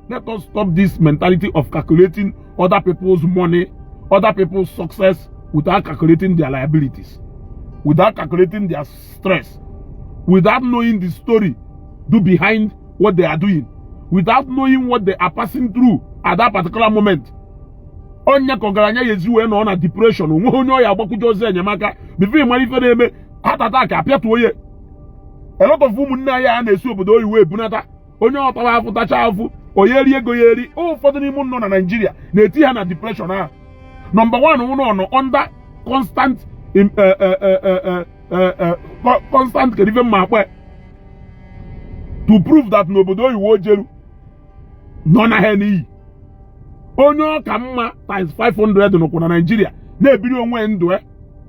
[SPEAKER 1] Let us stop this mentality of calculating other people's money, other people's success without calculating their liabilities, without calculating their stress, without knowing the story behind what they are doing, without knowing what they are passing through at that particular moment. Onye ka ọgaranya ya ezi wee nọ na depression onwe onye ọya agbakwụje ozi enyemaka before ịmara ife na-eme heart attack apịatuo ya. A lot of ụmụnne anyị a na-esi obodo oyibo ebunata onye ọtara afụ tacha afụ onye rie ego ya eri. Ụfọdụ n'ime ụnọ na Nigeria na-eti ha na depression ahụ. Number 1 ụnọ nọ under constant kedive mma akpa to prove that n'obodo oyibo jeru nọ na ha n'iyi. Onye ọka mma times 500 nọkwa na Nigeria na-ebiri onwe ndụ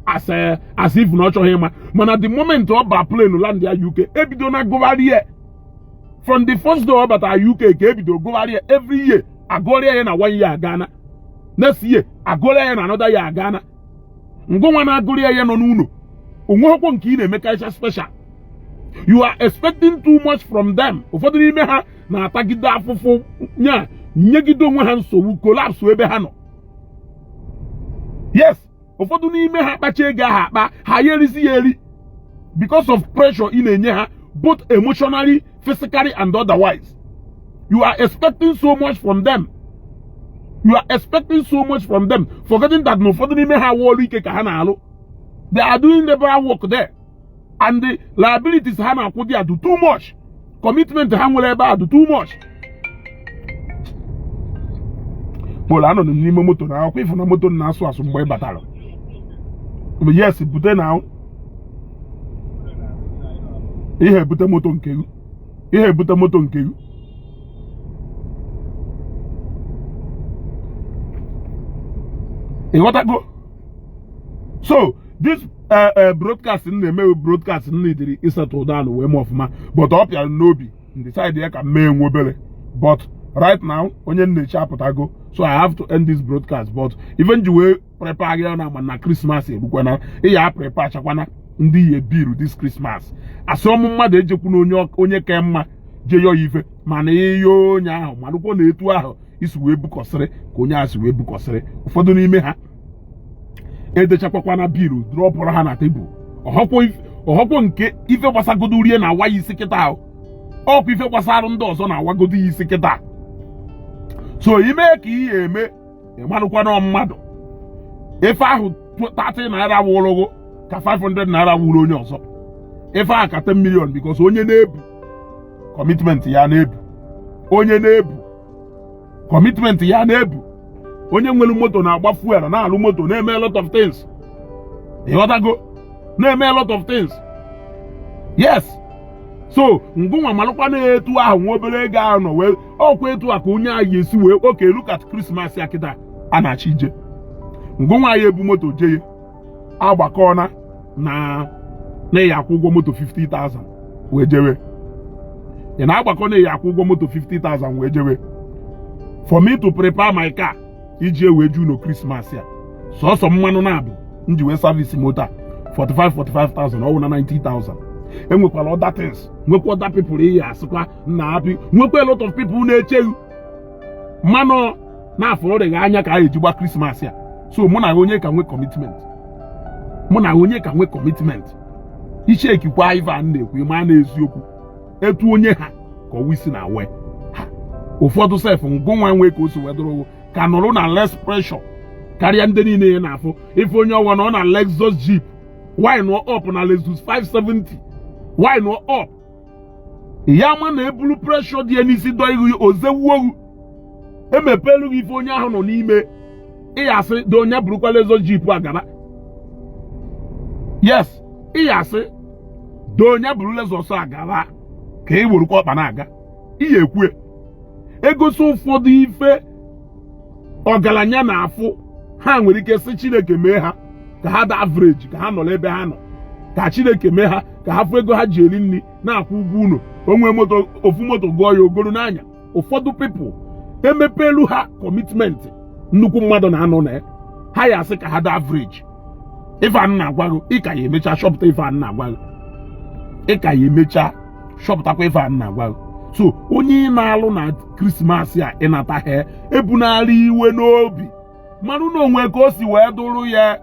[SPEAKER 1] as if na ọ chọghị ịma mana the moment ọ ba plane land ya UK ebido na gụgharị ya from the first day ọ bata UK ka ebido gụgharị ya every year agụrịa ya na 1 year Ghana next year agụrịa ya na another year Ghana ngụnwa na-agụrịa ya nọ n'ụlọ onweghịkwa nke ị na-emekacha special. You are expecting too much from them. Ụfọdụ n'ime ha na-atagide afụfụ nyegide onwe ha nsogbu collapse ebe ha nọ. Yes, ụfọdụ n'ime ha kpacha ego ha akpa ha yerisi ya eri because of pressure ị na-enye ha both emotionally, physically and otherwise. You are expecting so much from them. You are expecting so much from them, forgetting that no further may have they are doing the bad work there. And the liabilities do too much. Commitment do too much. Well, I don't know motor now. If you motor now, so as some battle. But yes, but now. Ihe bute moto nke you. Ihe bute moto nke you. What I go? So this broadcasting need is settled down way more for but up here nobi decide here can make wobele. But right now, onye nature go. So I have to end this broadcast. But even the way prepare na Christmas ya prepare chakwana ndị ye biru this Christmas. Asọmụ mmadụ ejekwu na onye ka mma je yo ife mana iyo onye ahụ manụkwo na etu ahụ isi wee bukọsịrị ka onye asị wee bukọsịrị ụfọdụ n'ime ha edechakwa na biru drọpụrụ ha na tebụl ọhọkwo nke ife gbasagodo rie na awa isi kịta ahụ ọkwa ife gbasara ndị ọzọ na awagodo isi kịta. So ime ka ihe eme ịmanụkwa na mmadụ ife ahụ 30 naira wụlụgo ka 500 naira wụrụ onye ọzọ ife ahụ ka 10 million because onye na-ebu commitment ya na-ebu onye na-ebu commitment ya na-ebu onye nwere moto na-agba fuel na-alụ moto na-eme a lot of things ịghọtago na-eme a lot of things. Yes, so ngụnwa malụkwa na-etu ahụ nwa obere ego ahụ nọ wee ọkwa etu a ka onye anyị esi wee oke look at Christmas ya kịta a na-achị ije ngụnwa anyị ebu moto jeye agbakọna na ya akwụ ụgwọ moto 50,000 wee jewe ị na-agbakọ na ya akwụ ụgwọ moto 50,000 wee jewe for me to prepare my car iji wee ju no Christmas ya sọsọ mmanụ na-abụ nji wee service moto 45,000 ọwụ na 90,000. Enwekwala other things nwekwa other people iyi asịkwa na happy nwekwa a lot of people na-echeghị mmanụ na-afụrụ dị anya ka a ejigba Christmas ya. So mụ na onye ka nwee commitment iche ekikwa ive a na-ekwu ma na-eziokwu etu onye ha ka ọwụ isi na we ụfọdụ sef ngụnwa nwee ka o si wedoro ka nọrọ na less pressure karịa ndị niile ya na-afụ ife onye ọwa nọ na Lexus Jeep why no up na Lexus 570 why no up ya ma na ebulu pressure dị n'isi dọ ihu ozewuogu emepelu gị ife onye ahụ nọ n'ime ịyasị dị onye burukwa Lexus Jeep agaba. Yes, ịyasị dị onye buru Lexus agaba ka ị werukwa ọkpa na-aga ihe ekwe egosi ụfọdụ ife ọgaranya na-afụ ha nwere ike sị Chineke mee ha ka ha dị average ka ha nọ ebe ha nọ ka Chineke mee ha ka ha fụ ego ha ji eri nri na-akwụ ụgwọ ụlọ onwe moto ofu moto gụọ ya ogoro n'anya. Ụfọdụ people emepelu ha commitment nnukwu mmadụ na-anọ na ha ya asị ka ha dị average. Ife a na-agwago ịka ya emecha shọpụta ife a na-agwago ịka ya emecha shọpụtakwa ife a na-agwago. So onye na-alụ na Christmas a ịnata ha ebunarị iwe n'obi mmanụ na onwe ka o si wee dụrụ ya.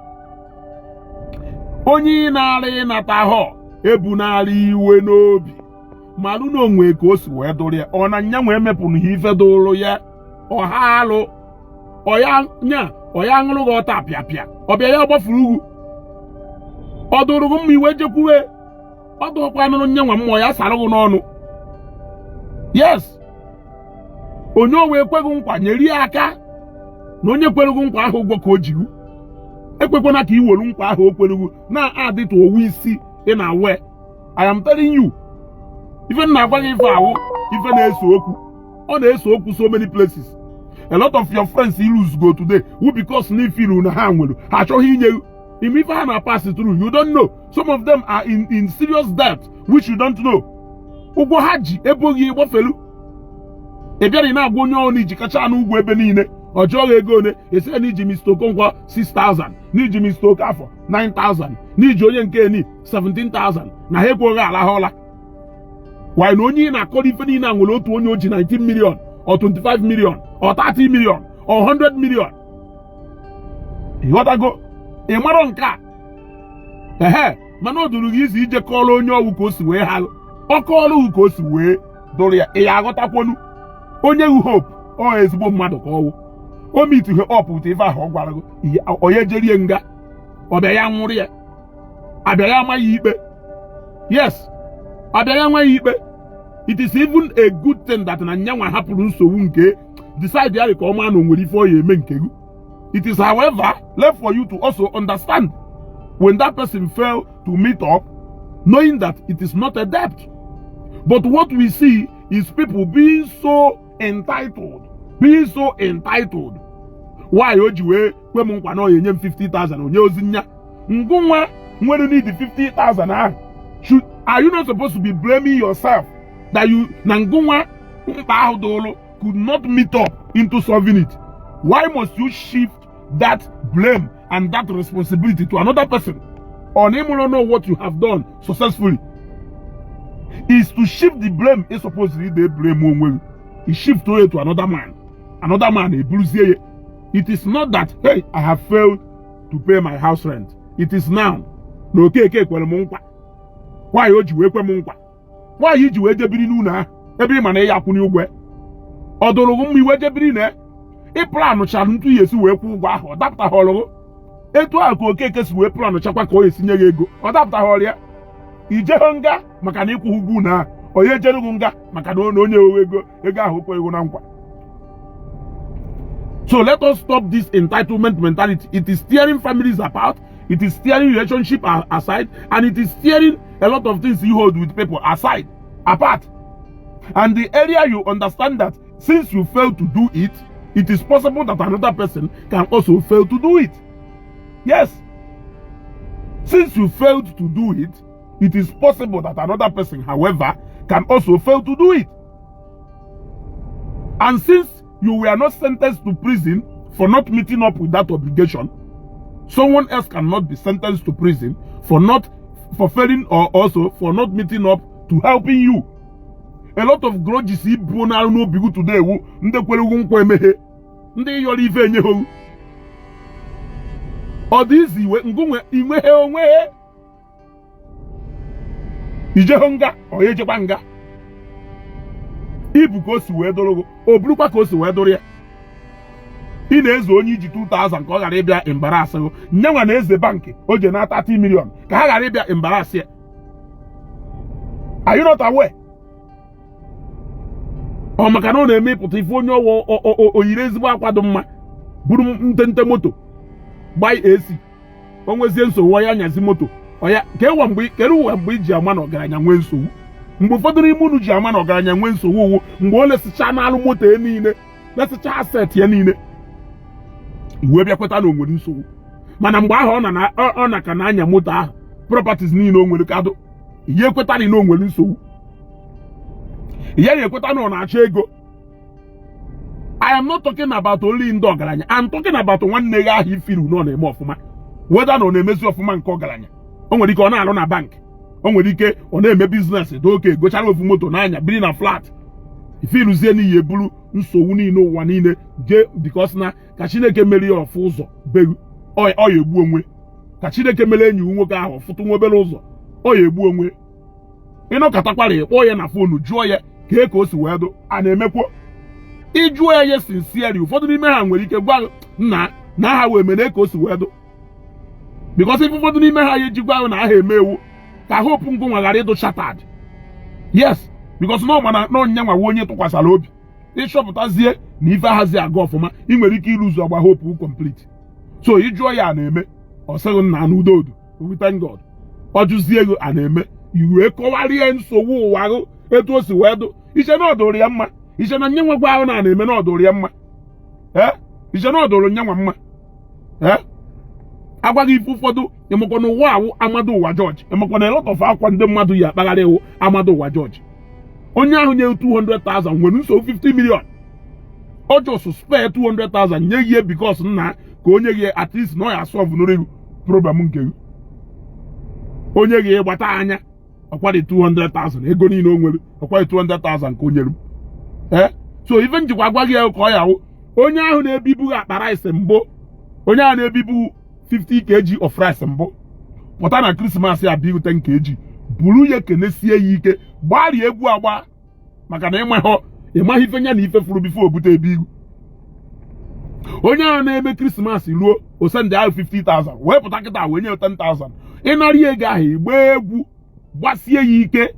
[SPEAKER 1] Onye na-alụ ịnata ha ebunarị iwe n'obi mmanụ na onwe ka o si wee dụrụ ya. Ọ na nya nwee mepụrụ ha ife dụrụ ya ọha alụ ọya ṅụrụ gị ọta apịapịa ọbịa ya gbafuru ugwu ọ dụrụ gị mma iwe jekwuwe ọ dụrụkwa nụrụ nye nwa mmụọ ya sara gị n'ọnụ. Yes, onye o wee kweghị nkwa nyeri ya aka na onye kwereghị nkwa ahụ ụgwọ ka o jiru ekwekwana ka i were nkwa ahụ o kwereghị na-adịtụ owu isi ị na-awe. I am telling you ife na-agwa gị ife ahụ ife na-eso okwu ọ na-eso okwu so many places. A lot of your friends you lose go today who because na feel na ha nwere ha achọghị inye ife ha na pass through you don't know. Some of them are in serious debt which you don't know. Ụgwọ ha ji eboghị ịgbafelu ị bịara na-agwa onye ọrụ iji kacha n'ugwu ebe niile ọ jụọ ego one esi na iji Mr. Okonkwo 6,000 n'iji Mr. Okafọ 9,000 n'iji onye nke ni 17,000 na ha ekweghị alahụla. Why na onye na-akọrọ ife niile a nwere otu onye o ji 19 million or 25 million or 30 million or 100 million. Ịghọtago ị mara nke a mana o duru gị izi ije kọọrọ onye ọwụ ka o si wee ha ọ kọọrọ ka o si wee dụrụ ya ị ya aghọtakwonu onye hu hope ọ ezigbo mmadụ ka ọwụ o meet ihe up with ife ahụ ọ gwara gị onye jerie nga ọbịa ya nwụrụ ya abịa ya amaghị ikpe. Yes, abịa ya amaghị ikpe. It is even a good thing that na nyanwa hapụrụ nsogbu nke decide ya ka ọma na o nwere ife ọ ya eme nke gị. It is however left for you to also understand when that person failed to meet up, knowing that it is not a debt. But what we see is people being so entitled. Why ojiwe kwe m nkwa na onye nye m 50,000 onye ozi nya ngụnwa nwere need 50,000 ahụ. Are you not supposed to be blaming yourself that you na ngụnwa mkpa ahụ dolo could not meet up into solving it? Why must you shift that blame and that responsibility to another person? Or name will know what you have done successfully. Is to shift the blame is supposedly they blame one way. He shift it to another man. Another man, a bruiser. It is not that, hey, I have failed to pay my house rent. It is now. No, okay, why would you wake Munkwa? Why did you wait a binuna? Every man, a yakuni way. Although we wait a binna, a plan shall 2 years away, or that hollow. Etu ako kekes we plan chakwa ko esinye ego odapta holia ije honga maka na ikwu ugwu na oye jerugunga maka na onye ego ahụ ko ego na nkwa. So let us stop this entitlement mentality. It is tearing families apart, it is tearing relationship aside, and it is tearing a lot of things you hold with people apart. And the area you understand that since you fail to do it, it is possible that another person can also fail to do it. Yes, since you failed to do it, it is possible that another person, however, can also fail to do it. And since you were not sentenced to prison for not meeting up with that obligation, someone else cannot be sentenced to prison for failing or also for not meeting up to helping you. A lot of grudges no bigu today or this way, Ijehonga or Ejebanga. Ibu goes to Wedorogo or Blupa goes to Wedoria. In his own 2,000 call Arabia embarrass. No one is the bank or Jena 30 million. Can Arabia embarrass here? Are you not aware? Or Macanone me Potifonio or Irezwa Quadoma Burum Tentemoto. Buy AC. Always so why Yazimoto. Oya, keru wambi jaman oganya nwenso. Mgbe fodiri munu jaman oganya nwenso wo mgbe ole sicha na alumoto niile. Na sicha asset ya niile. Iwe bia kweta na onwere nsogbu. Mana mgbe ahụ ọ na ka na anya moto ahụ, properties niile o nwere kado. Ihe kweta na onwere nsogbu. Ihe kweta na ọ na-achọ ego. I am not talking about only ndị ọgaranya. I'm talking about nwanne ya ahụ ifiru no na eme ọfụma. Whether na ọ na-emezi ọfụma nke ọgaranya. O nwere ike ọ na-alụ na bank. O nwere ike ọ na-eme business do oke gochara ofu moto n'anya biri na flat. Ifiruzie n'ihe eburu nsogbu niile ụwa niile je because na ka Chineke mere ya ọfụ ụzọ begu ọ ya egbu onwe. Ka Chineke mere enyi nwoke ahụ fụtụ nwobere ụzọ ọ ya egbu onwe. Ịnọkọtakwara ịkpọ ya na fonu jụọ ya ka o si wee do a na-emekwo. Ịjụọ ya sincerely ụfọdụ n'ime ha nwere ike gwa na ha wee mere ka o si wee do. Because if ụfọdụ n'ime ha ejigwa ahụ na aha emewu ka hope ngụnwa ghara ịdụ shattered. Yes, because no mana no nyanwa onye tụkwasara obi. Ịchọpụtazie na ife ahazi aga ọfụma ị nwere ike ịrụzu agba hope complete. So ịjụọ ya na-eme ọ sịghị na n'udo we thank God. Ọ jụzie ego a na-eme iwe kọwarie nsogbu ụwa ahụ etu o si wee dụ. Iche na ọdụrụ ya mma. Iche na nyanwa gwa ahụ na-eme na ọdụrụ ya mma. Iche na ọdụrụ nyanwa mma. Agwaghị ife ụfọdụ emekwa n'ụwa awụ Amadu Ụwa George. Emekwa na a lot of akwa ndị mmadụ yi akpagharị ewu Amadu Ụwa George. Onye ahụ nye 200,000 nwere nsogbu 50 million. Ọ jọsụ spare 200,000 nye ihe because nna ka onye gị at least na ọ ya solve n'orihu problem nke gị. Onye gị gbata anya ọkwadị 200,000 ego niile o nwere ọkwadị 200,000 ka o nyere m. So even njikwa agwa gị ka ọ ya wụ onye ahụ na-ebibu akpa rice mbụ onye ahụ na-ebibu 50 kg of rice mbụ pụta na Christmas ya biu 10 kg buru ya kenesie ya ike gbari egwu agba maka na ịmaghị ife nya na ife furu bifo obute ebe ihu onye ahụ na-eme Christmas ruo osende ahụ 50,000 wee pụta kịta wee nye 10,000 ịnarị ego ahụ igba egwu gbasie ya ike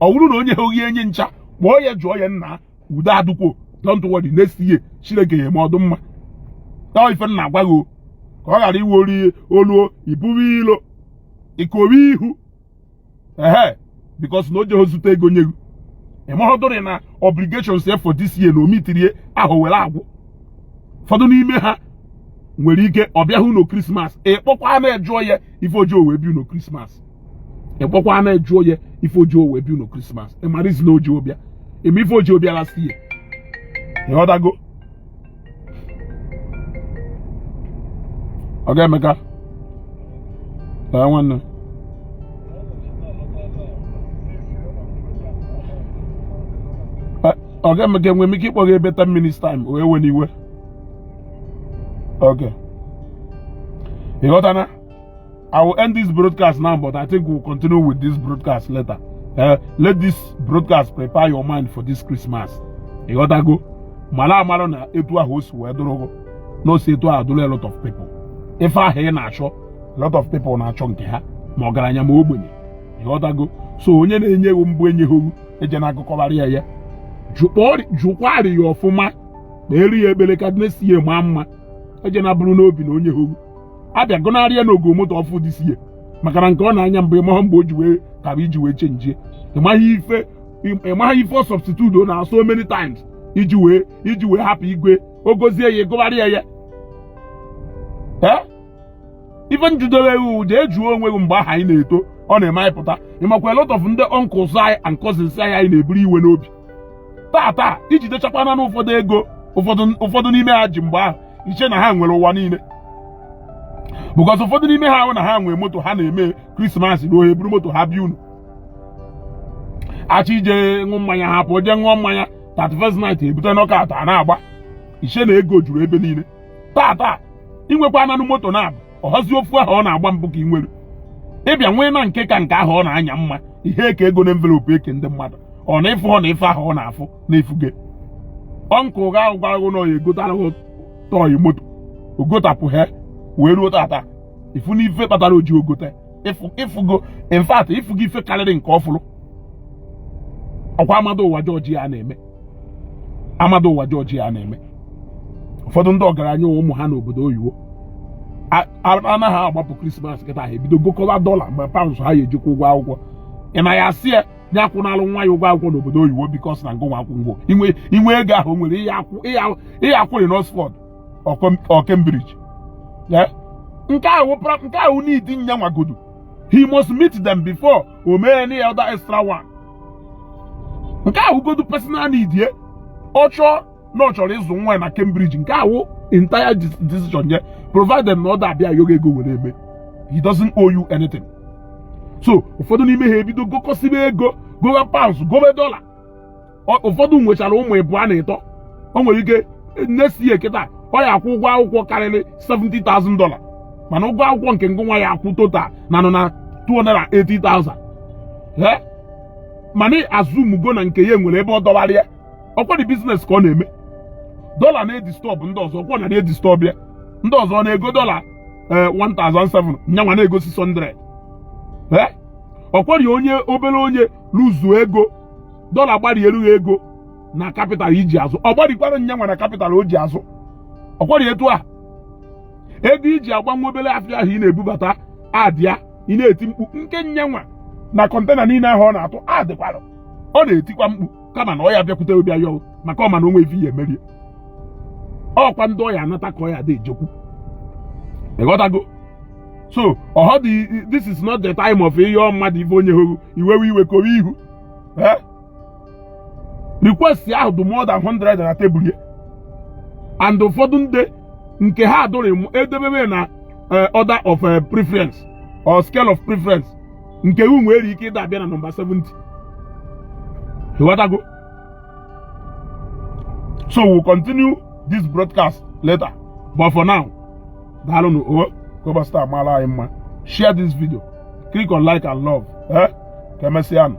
[SPEAKER 1] ọ bụrụ na onye oghi enye ncha kpọọ ya jụọ ya nna udo adụkwo don't worry next year Chineke ya eme ọdụ mma ife nna agwa gị ka ọ ghara iwe ori olu iburu ilo ikowe ihu because na o jeho zute ego nye gị ịmahọdụrị na obligations ya for this year na omitirie ahụ were agwụ ụfọdụ n'ime ha nwere ike ọ bịahụ no Christmas ịkpọkwa na-ejụọ ya ife ojii wee bi no Christmas ịkpọkwa na-ejụọ ya ife ojii wee bi no Christmas ịmarizi na ojii obịa eme ife ojii obịa last year ịghọtago ọ ga-emeka nwanne ọ ga-emeka enwe m ike ịkpọ gị ebe 10 minutes time wee wee n'iwe okay ịghọtana I will end this broadcast now, but I think we'll continue with this broadcast later. Let this broadcast prepare your mind for this Christmas. You got to go. Mala na etu a host we do no say to a lot of people. If I hear na show, a lot of people na chunk ha. Ma ogaranya ma ogbenye. You got to go. So onye na-enye mbu enye hu eje na akụkọbara ya. Jukwari ya ọfụma na eri ya ebele ka next year ma mma. Eje na bụrụ n'obi na onye hu. Abịa gọnarịa n'ogo moto ọfụ this year maka na nke ọ na-anya mgbe ịmaha mgbe o ji wee kaba iji wee chenjie ịmaghị ife substitute na so many times iji wee hapụ igwe ogozie ya gọnarịa ya ife njidere ewu jee juo onwe gị mgbe aha anyị na-eto ọ na-eme anyị pụta ịmakwa a lot of ndị uncles anyị and cousins anyị na-eburu iwe n'obi taa iji dechakwana na ụfọdụ ego ụfọdụ n'ime ha ji mgbe ahụ iche na ha nwere ụwa niile because ụfọdụ n'ime ha ahụ na ha nwee moto ha na-eme Christmas ruo eburu moto ha bịa unu achọ ije ṅụ mmanya ha pụọ jee ṅụọ mmanya 31st night ebute knockout a na-agba iche na ego juru ebe niile taa inwekwa ananụ moto na-abụ ọhazi ofu ahụ ọ na-agba mbụ ka ị nwere ịbịa nwee na nke ka nke ahụ ọ na-anya mma ihe ka ego na envelope eke ndị mmadụ ọ na-efu ọ na ife ahụ ọ na-afụ na-efuge ọnkụ ga ahụ gwara gị na ọ egotara tọị moto ogotapụ he wee ruo tata ifu n'ife kpatara oji ogote ifugo in fact ifugo ife karịrị nke ọfụrụ ọkwa amado ụwa George ya na-eme ụfọdụ ndị ọgaranya ụmụ ha n'obodo oyibo anaghị agbapụ Christmas kịta ha ebido gokọba dọla mgbe pounds ha ya ejikwa ụgwọ akwụkwọ ị na ya asị ya nye akwụnalụ nwa ya ụgwọ akwụkwọ n'obodo oyibo bikos na ngụnwa akwụkwọ inwe ego ahụ nwere ihe akwụrị n'Oxford or Cambridge nke ahụ n'idi nya nwagodo he must meet them before o mee any other extra one nke ahụ godo personal need ye ọ chọrọ ịzụ nwa na Cambridge nke ahụ entire decision ye provided na ọ da-abịa yoga ego were eme he doesn't owe you anything so ụfọdụ n'ime ha ebido gokọsibe ego gowe pounds gowe dollar ụfọdụ nwechara ụmụ ịbụọ na ịtọ o nwere ike next year kịta ọ ya akwụ ụgwọ akwụkwọ karịrị $70,000 mana ụgwọ akwụkwọ nke ngụnwa ya akwụ total na nọ na 280,000 mana azụmugo na nke ya nwere ebe ọ dọbara ya ọkwa dị biznes ka ọ na-eme dọla na-edistọb ndị ọzọ ọkwa na-edistọb ya ndị ọzọ na-ego dọla 1,700 nyanwa na-ego 600 ọkwari onye obere onye luzuo ego dọla gbari erughị ego na kapital iji azụ ọ gbarikwara nyanwa na kapital o ji azụ ọkwari etu a ego iji agbanwe obere afịa ahụ ị na-ebubata adịa ị na-eti mkpu nke nyanwa na kọntena niile ahụ ọ na-atụ adịkwara ọ na-etikwa mkpu kama na ọ ya bịakwute obi ayọ maka ọma na onwe ife ya emerie ọkwa ndị ọya anata ka ọ ya dị ejekwu ịghọtago so this is not the time of ihe mmadụ ife onye hụrụ iwe kowe ihu request ahụ dị more than 100 na tebụl ya and ụfọdụ ndị nke ha adụrụ edebebe na order of preference or scale of preference nke iwu nwere ike ịda abịa na nọmba 70 ịghọtago so we'll continue this broadcast later but for now daalụnụ Kobastar mara anyị mma share this video click on like and love ka emesịa